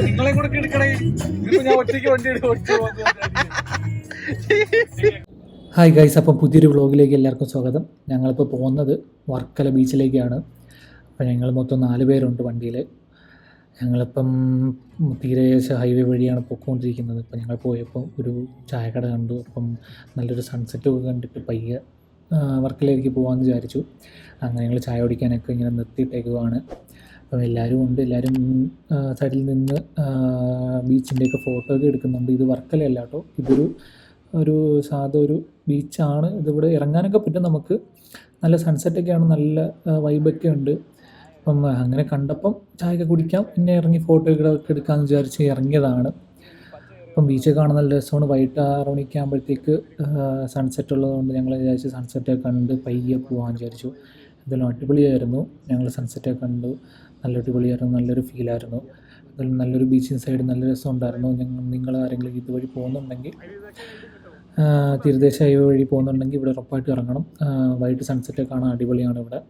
നിങ്ങളെ കൂടെ എടുക്കണേ, ഞാൻ ഒറ്റയ്ക്ക് വണ്ടി എടുത്ത്. ഹായ് ഗൈസ്, അപ്പം പുതിയൊരു വ്ളോഗിലേക്ക് എല്ലാവർക്കും സ്വാഗതം. ഞങ്ങളിപ്പോൾ പോകുന്നത് വർക്കല ബീച്ചിലേക്കാണ്. അപ്പോൾ ഞങ്ങൾ മൊത്തം 4 പേരുണ്ട് വണ്ടിയിൽ. ഞങ്ങളിപ്പം തീരദേശ ഹൈവേ വഴിയാണ് പോയിക്കൊണ്ടിരിക്കുന്നത്. ഇപ്പം ഞങ്ങൾ പോയപ്പോൾ ഒരു ചായക്കട കണ്ടു. അപ്പം നല്ലൊരു സൺസെറ്റൊക്കെ കണ്ടിട്ട് പയ്യെ വർക്കലയിലേക്ക് പോകാമെന്ന് വിചാരിച്ചു. അങ്ങനെ ഞങ്ങൾ ചായ കുടിക്കാനൊക്കെ ഇങ്ങനെ നിർത്തിയിട്ടേക്കുവാണ്. അപ്പം എല്ലാവരും ഉണ്ട്. എല്ലാവരും സൈഡിൽ നിന്ന് ബീച്ചിൻ്റെയൊക്കെ ഫോട്ടോ ഒക്കെ എടുക്കുന്നുണ്ട്. ഇത് വർക്കലയല്ല കേട്ടോ, ഇതൊരു സാധാ ഒരു ബീച്ചാണ്. ഇതിവിടെ ഇറങ്ങാനൊക്കെ പറ്റും നമുക്ക്. നല്ല സൺസെറ്റൊക്കെയാണ്, നല്ല വൈബൊക്കെ ഉണ്ട്. അപ്പം അങ്ങനെ കണ്ടപ്പം ചായയൊക്കെ കുടിക്കാം, പിന്നെ ഇറങ്ങി ഫോട്ടോയൊക്കെ എടുക്കാമെന്ന് വിചാരിച്ച് ഇറങ്ങിയതാണ്. അപ്പം ബീച്ചൊക്കെ കാണാൻ നല്ല രസമാണ്. വൈകിട്ട് 6 മണിക്ക് ആകുമ്പോഴത്തേക്ക് സൺസെറ്റ് ഉള്ളതുകൊണ്ട് ഞങ്ങൾ വിചാരിച്ച് സൺസെറ്റൊക്കെ കണ്ട് പയ്യെ പോകാമെന്ന് വിചാരിച്ചു. എന്തായാലും അടിപൊളിയായിരുന്നു. ഞങ്ങൾ സൺസെറ്റൊക്കെ കണ്ടു. നല്ല അടിപൊളിയായിരുന്നു, നല്ലൊരു ഫീലായിരുന്നു. എന്തായാലും നല്ലൊരു ബീച്ചിങ് സൈഡ് നല്ല രസമുണ്ടായിരുന്നു. നിങ്ങൾ ആരെങ്കിലും ഇതുവഴി പോകുന്നുണ്ടെങ്കിൽ, തീരദേശ ഹൈവേ വഴി പോകുന്നുണ്ടെങ്കിൽ ഇവിടെ ഉറപ്പായിട്ട് ഇറങ്ങണം. വൈകിട്ട് സൺസെറ്റ് കാണാൻ അടിപൊളിയാണ് ഇവിടെ.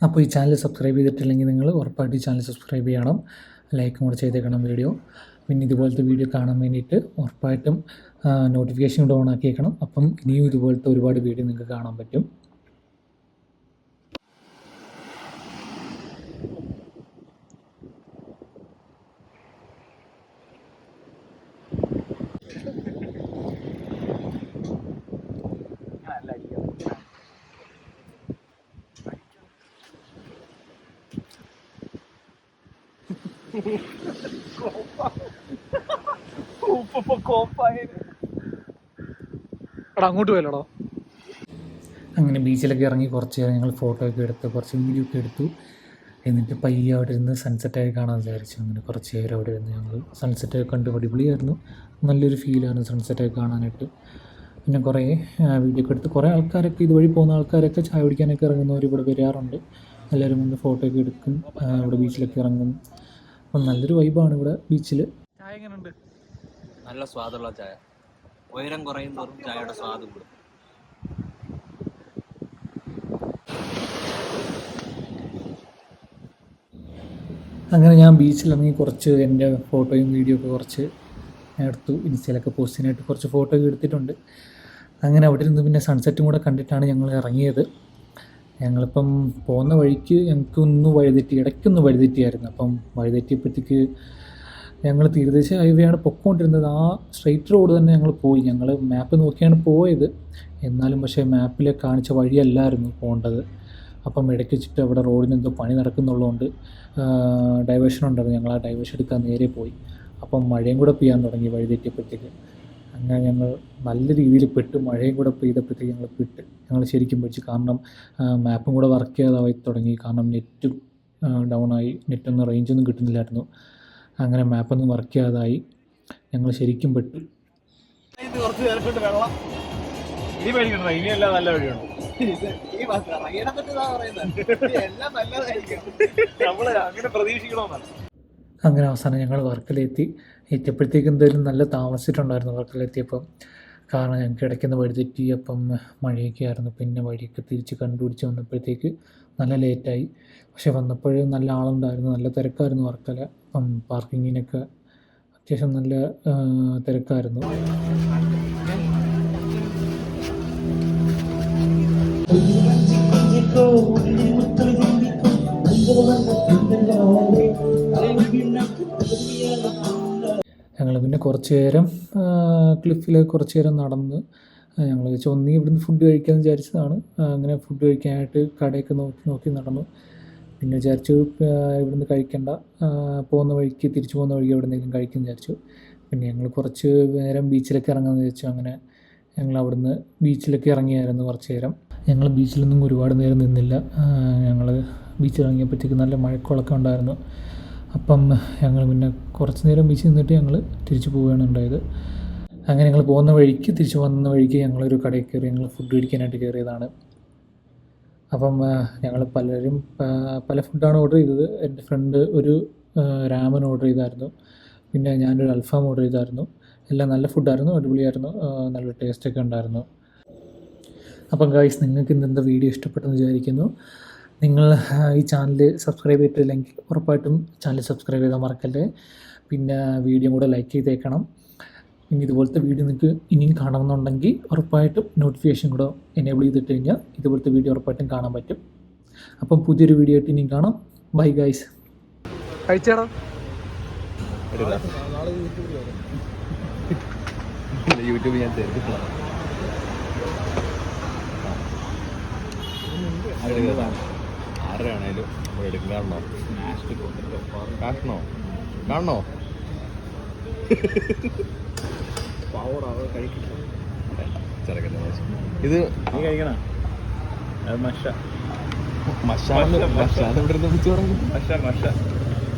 അപ്പോൾ ഈ ചാനൽ സബ്സ്ക്രൈബ് ചെയ്തിട്ടില്ലെങ്കിൽ നിങ്ങൾ ഉറപ്പായിട്ട് ഈ ചാനൽ സബ്സ്ക്രൈബ് ചെയ്യണം, ലൈക്കും കൂടെ ചെയ്തേക്കണം വീഡിയോ. പിന്നെ ഇതുപോലത്തെ വീഡിയോ കാണാൻ വേണ്ടിയിട്ട് ഉറപ്പായിട്ടും നോട്ടിഫിക്കേഷൻ കൂടെ ഓൺ ആക്കിയേക്കണം. അപ്പം ഇനിയും ഇതുപോലത്തെ ഒരുപാട് വീഡിയോ നിങ്ങൾക്ക് കാണാൻ പറ്റും. അങ്ങോട്ട് പോയല്ലോടോ. അങ്ങനെ ബീച്ചിലൊക്കെ ഇറങ്ങി കുറച്ച് നേരം ഞങ്ങൾ ഫോട്ടോ ഒക്കെ എടുത്ത് കുറച്ച് വീഡിയോ ഒക്കെ എടുത്തു. എന്നിട്ട് പയ്യെ അവിടെ ഇരുന്ന് സൺസെറ്റായി കാണാൻ വിചാരിച്ചു. അങ്ങനെ കുറച്ച് നേരം അവിടെ ഇരുന്ന് ഞങ്ങൾ സൺസെറ്റൊക്കെ കണ്ട് അടിപൊളിയായിരുന്നു. നല്ലൊരു ഫീലായിരുന്നു സൺസെറ്റൊക്കെ കാണാനായിട്ട്. പിന്നെ കുറേ വീഡിയോ ഒക്കെ എടുത്ത് കുറേ ആൾക്കാരൊക്കെ ഇതുവഴി പോകുന്ന ആൾക്കാരൊക്കെ ചായ കുടിക്കാനൊക്കെ ഇറങ്ങുന്നവർ ഇവിടെ വരാറുണ്ട്. എല്ലാവരും വന്ന് ഫോട്ടോ ഒക്കെ എടുക്കും, ഇവിടെ ബീച്ചിലൊക്കെ ഇറങ്ങും. അപ്പം നല്ലൊരു വൈബാണ് ഇവിടെ ബീച്ചിൽ. ചായ എങ്ങനെയുണ്ട്? നല്ല സ്വാദുള്ള ചായ. ഉയരം കുറയും തോറും ചായയുടെ സ്വാദ് കൂടും. അങ്ങനെ ഞാൻ ബീച്ചിലിറങ്ങി കുറച്ച് എൻ്റെ ഫോട്ടോയും വീഡിയോ ഒക്കെ കുറച്ച് എടുത്തു. ഇൻസ്റ്റയിലൊക്കെ പോസ്റ്റിനായിട്ട് കുറച്ച് ഫോട്ടോ ഒക്കെ എടുത്തിട്ടുണ്ട്. അങ്ങനെ അവിടെ ഇരുന്ന് പിന്നെ സൺസെറ്റും കൂടെ കണ്ടിട്ടാണ് ഞങ്ങൾ ഇറങ്ങിയത്. ഞങ്ങളിപ്പം പോകുന്ന വഴിക്ക് ഞങ്ങൾക്കൊന്ന് ഇടയ്ക്കൊന്ന് വഴിതെറ്റിയായിരുന്നു. അപ്പം വഴിതെറ്റിയപ്പോഴത്തേക്ക് ഞങ്ങൾ തീരദേശ ഹൈവേ ആണ് പൊയ്ക്കൊണ്ടിരുന്നത്. ആ സ്ട്രെയിറ്റ് റോഡ് തന്നെ ഞങ്ങൾ പോയി. ഞങ്ങൾ മാപ്പ് നോക്കിയാണ് പോയത്. എന്നാലും പക്ഷേ മാപ്പിൽ കാണിച്ച വഴിയല്ലായിരുന്നു പോകേണ്ടത്. അപ്പം ഇടയ്ക്ക് വെച്ചിട്ട് അവിടെ റോഡിന് എന്തോ പണി നടക്കുന്നുള്ളതുകൊണ്ട് ഡൈവേർഷൻ ഉണ്ടായിരുന്നു. ഞങ്ങൾ ആ ഡൈവേർഷൻ എടുക്കാൻ നേരെ പോയി. അപ്പം മഴയും കൂടെ പെയ്യാൻ തുടങ്ങി വഴിതെറ്റിയപ്പോഴത്തേക്ക്. അങ്ങനെ ഞങ്ങൾ നല്ല രീതിയിൽ പെട്ട്, മഴയും കൂടെ പെയ്തപ്പോഴത്തേക്ക് ഞങ്ങൾ ശരിക്കും പഠിച്ചു. കാരണം മാപ്പും കൂടെ വർക്ക് ചെയ്യാതായി തുടങ്ങി. കാരണം നെറ്റും ഡൗണായി, നെറ്റൊന്നും റേഞ്ചൊന്നും കിട്ടുന്നില്ലായിരുന്നു. അങ്ങനെ മാപ്പൊന്നും വർക്ക് ചെയ്യാതായി. ഞങ്ങൾ ശരിക്കും പെട്ടു. കുറച്ച് നേരത്തോട്ട് വെള്ളം ഇനി പേടിക്കണ്ട, ഇനിയെല്ലാം നല്ല വഴിയുണ്ട്. നമ്മള് അങ്ങനെ പ്രതീക്ഷിക്കണമെന്നാണ്. അങ്ങനെ അവസാനം ഞങ്ങൾ എത്തിയപ്പോഴത്തേക്ക് എന്തായാലും നല്ല താമസിച്ചിട്ടുണ്ടായിരുന്നു വർക്കലെത്തിയപ്പം. കാരണം ഞങ്ങൾക്ക് ഇടയ്ക്കൊന്ന് വഴിതെറ്റി. അപ്പം മഴയൊക്കെ ആയിരുന്നു. പിന്നെ വഴിയൊക്കെ തിരിച്ച് കണ്ടുപിടിച്ച് വന്നപ്പോഴത്തേക്ക് നല്ല ലേറ്റായി. പക്ഷെ വന്നപ്പോഴും നല്ല ആളുണ്ടായിരുന്നു, നല്ല തിരക്കായിരുന്നു വർക്കല. അപ്പം പാർക്കിങ്ങിനൊക്കെ അത്യാവശ്യം നല്ല തിരക്കായിരുന്നു. ഞങ്ങൾ പിന്നെ കുറച്ച് നേരം ക്ലിഫിൽ കുറച്ച് നേരം നടന്ന് ഞങ്ങൾ വെച്ചാൽ ഇവിടുന്ന് ഫുഡ് കഴിക്കാമെന്ന് വിചാരിച്ചതാണ്. അങ്ങനെ ഫുഡ് കഴിക്കാനായിട്ട് കടയൊക്കെ നോക്കി നടന്നു. പിന്നെ വിചാരിച്ചു ഇവിടുന്ന് കഴിക്കണ്ട, തിരിച്ചു പോകുന്ന വഴിക്ക് എവിടെ നിന്നെങ്കിലും കഴിക്കുമെന്ന് വിചാരിച്ചു. പിന്നെ ഞങ്ങൾ കുറച്ച് നേരം ബീച്ചിലൊക്കെ ഇറങ്ങാമെന്ന് വിചാരിച്ചു. അങ്ങനെ ഞങ്ങൾ അവിടുന്ന് ബീച്ചിലൊക്കെ ഇറങ്ങിയായിരുന്നു കുറച്ച് നേരം. ഞങ്ങൾ ബീച്ചിലൊന്നും ഒരുപാട് നേരം നിന്നില്ല. ഞങ്ങൾ ബീച്ചിലിറങ്ങിയപ്പോഴത്തേക്ക് നല്ല മഴക്കോളൊക്കെ ഉണ്ടായിരുന്നു. അപ്പം ഞങ്ങൾ പിന്നെ കുറച്ച് നേരം ബീച്ചിൽ നിന്നിട്ട് ഞങ്ങൾ തിരിച്ചു പോവുകയാണ് ഉണ്ടായത്. അങ്ങനെ ഞങ്ങൾ തിരിച്ചു വന്ന വഴിക്ക് ഞങ്ങളൊരു കടയിൽ കയറി. ഞങ്ങൾ ഫുഡ് കഴിക്കാനായിട്ട് കയറിയതാണ്. അപ്പം ഞങ്ങൾ പലരും പല ഫുഡാണ് ഓർഡർ ചെയ്തത്. എൻ്റെ ഫ്രണ്ട് ഒരു രാമൻ ഓർഡർ ചെയ്തായിരുന്നു. പിന്നെ ഞാനൊരു അൽഫാം ഓർഡർ ചെയ്തായിരുന്നു. എല്ലാം നല്ല ഫുഡായിരുന്നു, അടിപൊളിയായിരുന്നു, നല്ല ടേസ്റ്റൊക്കെ ഉണ്ടായിരുന്നു. അപ്പം ഗൈസ്, നിങ്ങൾക്ക് ഇന്നത്തെ വീഡിയോ ഇഷ്ടപ്പെട്ടെന്ന് വിചാരിക്കുന്നു. നിങ്ങൾ ഈ ചാനൽ സബ്സ്ക്രൈബ് ചെയ്തിട്ടില്ലെങ്കിൽ ഉറപ്പായിട്ടും ചാനൽ സബ്സ്ക്രൈബ് ചെയ്താൽ മറക്കല്ലേ. പിന്നെ വീഡിയോ കൂടെ ലൈക്ക് ചെയ്തേക്കണം. ഇനി ഇതുപോലത്തെ വീഡിയോ നിങ്ങൾക്ക് ഇനിയും കാണണമെന്നുണ്ടെങ്കിൽ ഉറപ്പായിട്ടും നോട്ടിഫിക്കേഷൻ കൂടെ എനേബിൾ ചെയ്തിട്ട് കഴിഞ്ഞാൽ ഇതുപോലത്തെ വീഡിയോ ഉറപ്പായിട്ടും കാണാൻ പറ്റും. അപ്പം പുതിയൊരു വീഡിയോ ആയിട്ട് ഇനിയും കാണാം. Bye guys. കഴിച്ചേടാ യൂട്യൂബ് ഞാൻ തരുന്നില്ല. ആരുടെയാണേലും നമ്മൾ എടുക്കും. കാണണോ? കാണണോ? ഇത് നീ കഴിക്കണ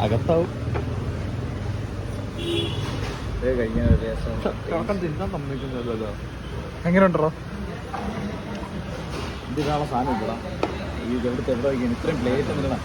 അകത്താവും. എങ്ങനെയുണ്ടോ? ഇത് കാണാൻ സാധനം ഇല്ലടാ. ഈ എവിടുത്തെ എവിടെ വയ്ക്കാൻ ഇത്രയും പ്ലേറ്റ് എന്തിനാ?